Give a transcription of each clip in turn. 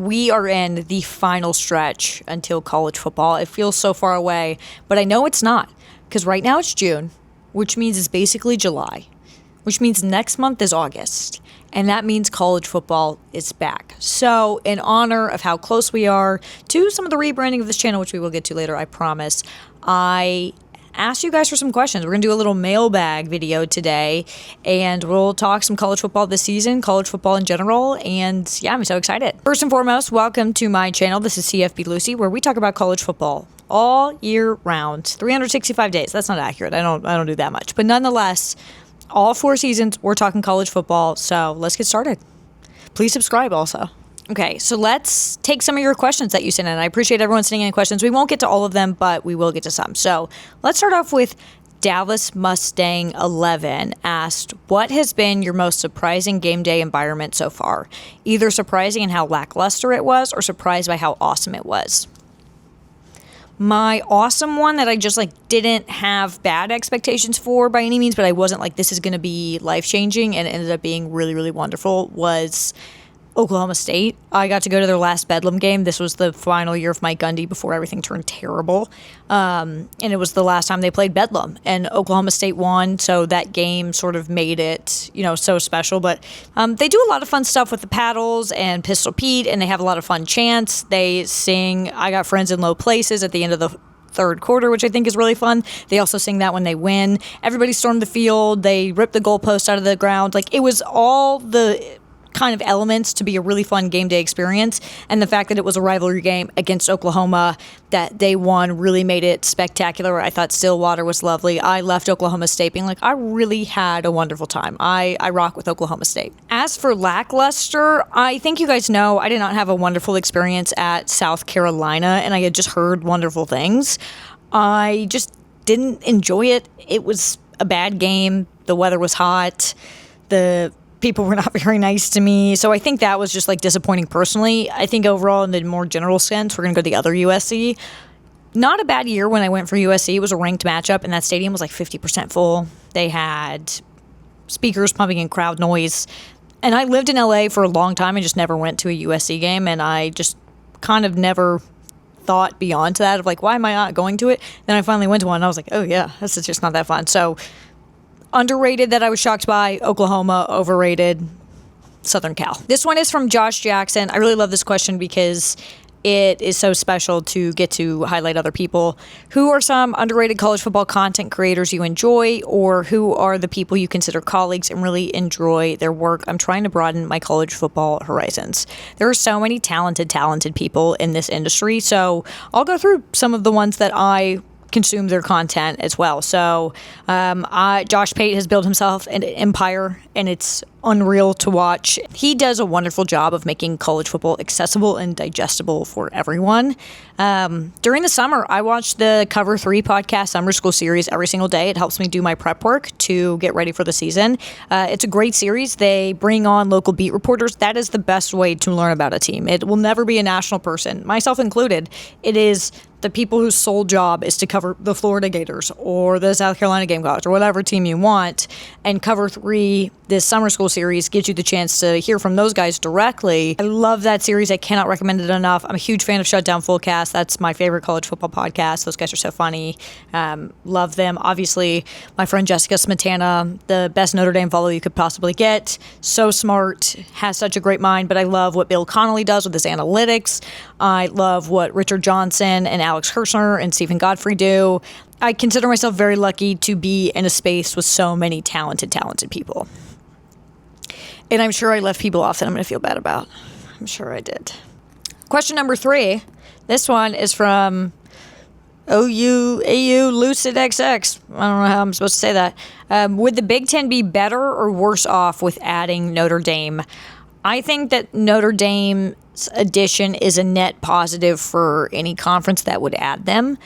we are in the final stretch until college football. It feels so far away, but I know it's not, because right now it's June, which means it's basically July, which means next month is August, and that means college football is back. So in honor of how close we are to some of the rebranding of this channel, which we will get to later, I promise, I asked you guys for some questions. We're going to do a little mailbag video today, and we'll talk some college football this season, college football in general, and yeah, I'm so excited. First and foremost, welcome to my channel. This is CFB Lucy, where we talk about college football all year round, 365 days. That's not accurate. I don't do that much, but nonetheless, all 4 seasons, we're talking college football, so let's get started. Please subscribe also. Okay, so let's take some of your questions that you sent in. I appreciate everyone sending in questions. We won't get to all of them, but we will get to some. So let's start off with Dallas Mustang 11 asked, what has been your most surprising game day environment so far? Either surprising in how lackluster it was or surprised by how awesome it was. My awesome one that I just didn't have bad expectations for by any means, but I wasn't like, this is going to be life-changing, and it ended up being really, really wonderful, was Oklahoma State. I got to go to their last Bedlam game. This was the final year of Mike Gundy before everything turned terrible. And it was the last time they played Bedlam, and Oklahoma State won. So that game sort of made it, so special. But they do a lot of fun stuff with the paddles and Pistol Pete, and they have a lot of fun chants. They sing "I Got Friends in Low Places" at the end of the third quarter, which I think is really fun. They also sing that when they win. Everybody stormed the field. They ripped the goalpost out of the ground. It was all the kind of elements to be a really fun game day experience, and the fact that it was a rivalry game against Oklahoma that they won really made it spectacular. I thought Stillwater was lovely. I left Oklahoma State being I really had a wonderful time. I rock with Oklahoma State. As for lackluster, I think you guys know I did not have a wonderful experience at South Carolina, and I had just heard wonderful things. I just didn't enjoy it. It was a bad game. The weather was hot. The people were not very nice to me. So I think that was just disappointing personally. I think overall, in the more general sense, we're going to go to the other USC. Not a bad year when I went for USC. It was a ranked matchup, and that stadium was 50% full. They had speakers pumping in crowd noise. And I lived in LA for a long time and just never went to a USC game. And I just kind of never thought beyond that of why am I not going to it? Then I finally went to one and I was like, oh yeah, this is just not that fun. So underrated that I was shocked by. Oklahoma, overrated. Southern Cal. This one is from Josh Jackson. I really love this question because it is so special to get to highlight other people. Who are some underrated college football content creators you enjoy, or who are the people you consider colleagues and really enjoy their work? I'm trying to broaden my college football horizons. There are so many talented people in this industry, so I'll go through some of the ones that I consume their content as well. So Josh Pate has built himself an empire, and it's unreal to watch. He does a wonderful job of making college football accessible and digestible for everyone. During the summer, I watch the Cover 3 podcast summer school series every single day. It helps me do my prep work to get ready for the season. It's a great series. They bring on local beat reporters. That is the best way to learn about a team. It will never be a national person, myself included. It is the people whose sole job is to cover the Florida Gators or the South Carolina Gamecocks or whatever team you want. And Cover 3, this summer school series, gives you the chance to hear from those guys directly. I love that series. I cannot recommend it enough. I'm a huge fan of Shutdown Fullcast. That's my favorite college football podcast. Those guys are so funny. Love them. Obviously, my friend Jessica Smetana, the best Notre Dame follow you could possibly get. So smart, has such a great mind, but I love what Bill Connolly does with his analytics. I love what Richard Johnson and Alex Hirschner and Stephen Godfrey do. I consider myself very lucky to be in a space with so many talented people. And I'm sure I left people off that I'm going to feel bad about. I'm sure I did. Question number 3. This one is from AU Lucid XX. I don't know how I'm supposed to say that. Would the Big Ten be better or worse off with adding Notre Dame? I think that Notre Dame's addition is a net positive for any conference that would add them.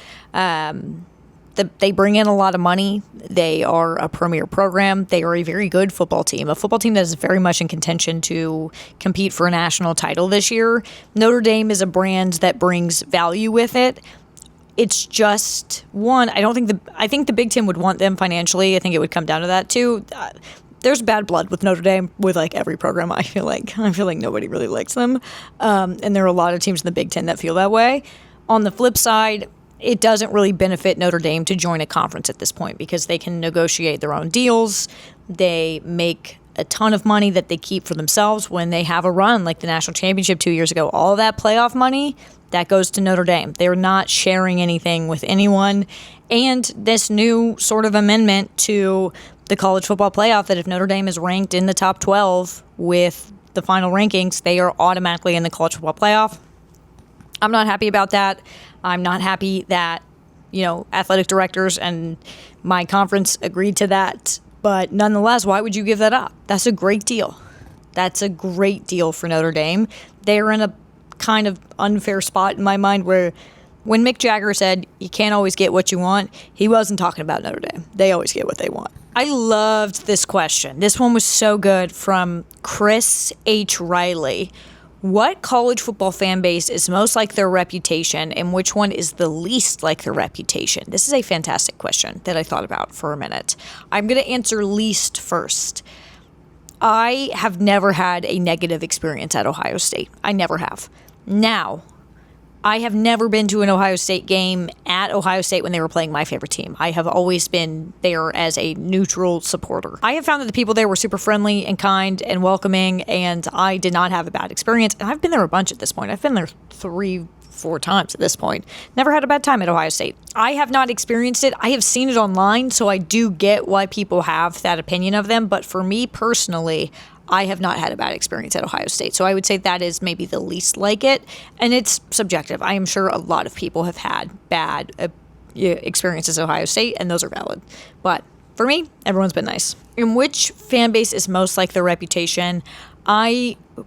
They bring in a lot of money. They are a premier program. They are a very good football team, a football team that is very much in contention to compete for a national title this year. Notre Dame is a brand that brings value with it. It's just, one, I think the Big Ten would want them financially. I think it would come down to that too. there's bad blood with Notre Dame with like every program. I feel like nobody really likes them, and there are a lot of teams in the Big Ten that feel that way. On the flip side, it doesn't really benefit Notre Dame to join a conference at this point because they can negotiate their own deals. They make a ton of money that they keep for themselves when they have a run like the national championship 2 years ago. All that playoff money, that goes to Notre Dame. They're not sharing anything with anyone. And this new sort of amendment to the college football playoff that if Notre Dame is ranked in the top 12 with the final rankings, they are automatically in the college football playoff. I'm not happy about that. I'm not happy that, athletic directors and my conference agreed to that. But nonetheless, why would you give that up? That's a great deal. That's a great deal for Notre Dame. They're in a kind of unfair spot in my mind where when Mick Jagger said you can't always get what you want, he wasn't talking about Notre Dame. They always get what they want. I loved this question. This one was so good from Chris H. Riley. What college football fan base is most like their reputation and which one is the least like their reputation? This is a fantastic question that I thought about for a minute. I'm going to answer least first. I have never had a negative experience at Ohio State. I never have. Now, I have never been to an Ohio State game at Ohio State when they were playing my favorite team. I have always been there as a neutral supporter. I have found that the people there were super friendly and kind and welcoming, and I did not have a bad experience. And I've been there a bunch at this point. I've been there 3-4 times at this point. Never had a bad time at Ohio State. I have not experienced it. I have seen it online, so I do get why people have that opinion of them. But for me personally, I have not had a bad experience at Ohio State. So I would say that is maybe the least like it. And it's subjective. I am sure a lot of people have had bad experiences at Ohio State, and those are valid. But for me, everyone's been nice. In which fan base is most like their reputation?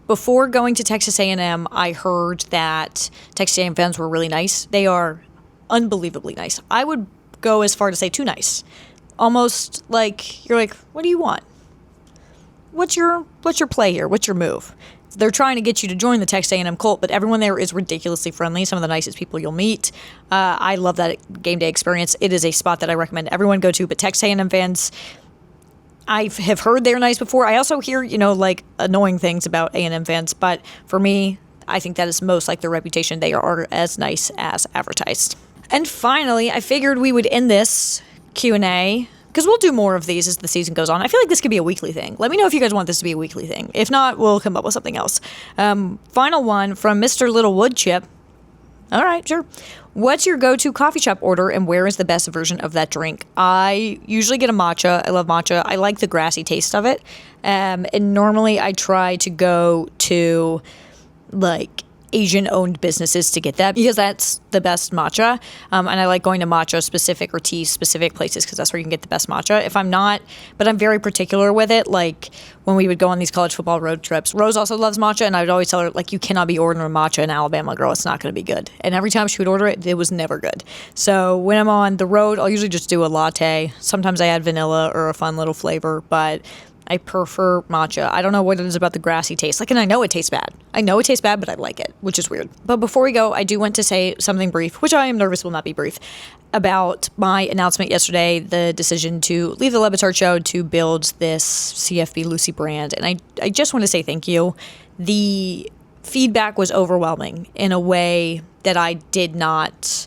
Before going to Texas A&M, I heard that Texas A&M fans were really nice. They are unbelievably nice. I would go as far to say too nice. Almost like, you're like, what do you want? What's your play here? What's your move? They're trying to get you to join the Texas A&M cult, but everyone there is ridiculously friendly. Some of the nicest people you'll meet. I love that game day experience. It is a spot that I recommend everyone go to. But Texas A&M fans, I have heard they're nice before. I also hear, like annoying things about A&M fans. But for me, I think that is most like their reputation. They are as nice as advertised. And finally, I figured we would end this Q&A because we'll do more of these as the season goes on. I feel like this could be a weekly thing. Let me know if you guys want this to be a weekly thing. If not, we'll come up with something else. Final one from Mr. Little Wood Chip. All right, sure. What's your go-to coffee shop order and where is the best version of that drink? I usually get a matcha. I love matcha. I like the grassy taste of it. And normally I try to go to like Asian-owned businesses to get that because that's the best matcha. And I like going to matcha-specific or tea-specific places because that's where you can get the best matcha. If I'm not, but I'm very particular with it. Like when we would go on these college football road trips, Rose also loves matcha, and I would always tell her, like, you cannot be ordering matcha in Alabama, girl. It's not going to be good. And every time she would order it, it was never good. So when I'm on the road, I'll usually just do a latte. Sometimes I add vanilla or a fun little flavor, but I prefer matcha. I don't know what it is about the grassy taste. Like, and I know it tastes bad. But I like it, which is weird. But before we go, I do want to say something brief, which I am nervous will not be brief, about my announcement yesterday, the decision to leave the Le Batard Show to build this CFB Lucy brand. And I just want to say thank you. The feedback was overwhelming in a way that I did not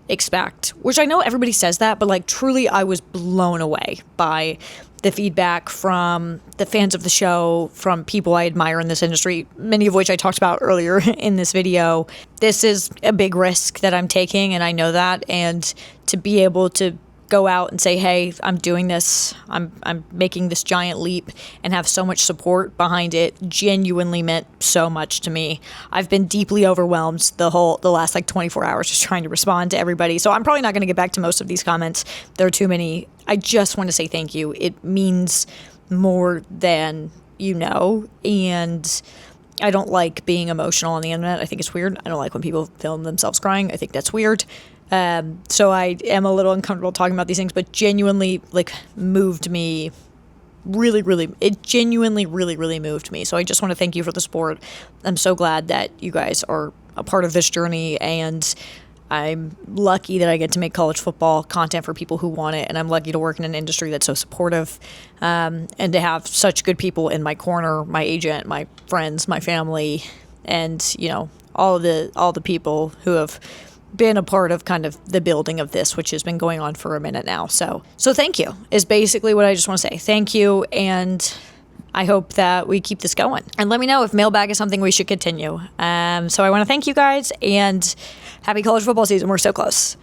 expect, which I know everybody says that, but like truly I was blown away by the feedback from the fans of the show, from people I admire in this industry, many of which I talked about earlier in this video. This is a big risk that I'm taking, and I know that. And to be able to go out and say, hey, I'm doing this, I'm making this giant leap, and have so much support behind it genuinely meant so much to me. I've been deeply overwhelmed the last like 24 hours just trying to respond to everybody. So I'm probably not going to get back to most of these comments. There are too many. I just want to say thank you. It means more than you know, and I don't like being emotional on the internet. I think it's weird. I don't like when people film themselves crying. I think that's weird. So I am a little uncomfortable talking about these things, but genuinely like moved me it genuinely really moved me. So I just want to thank you for the support. I'm so glad that you guys are a part of this journey, and I'm lucky that I get to make college football content for people who want it, and I'm lucky to work in an industry that's so supportive, and to have such good people in my corner, my agent, my friends, my family, and all the people who have been a part of kind of the building of this, which has been going on for a minute now. So thank you is basically what I just want to say. Thank you, and I hope that we keep this going. And let me know if mailbag is something we should continue. So I want to thank you guys, and happy college football season. We're so close.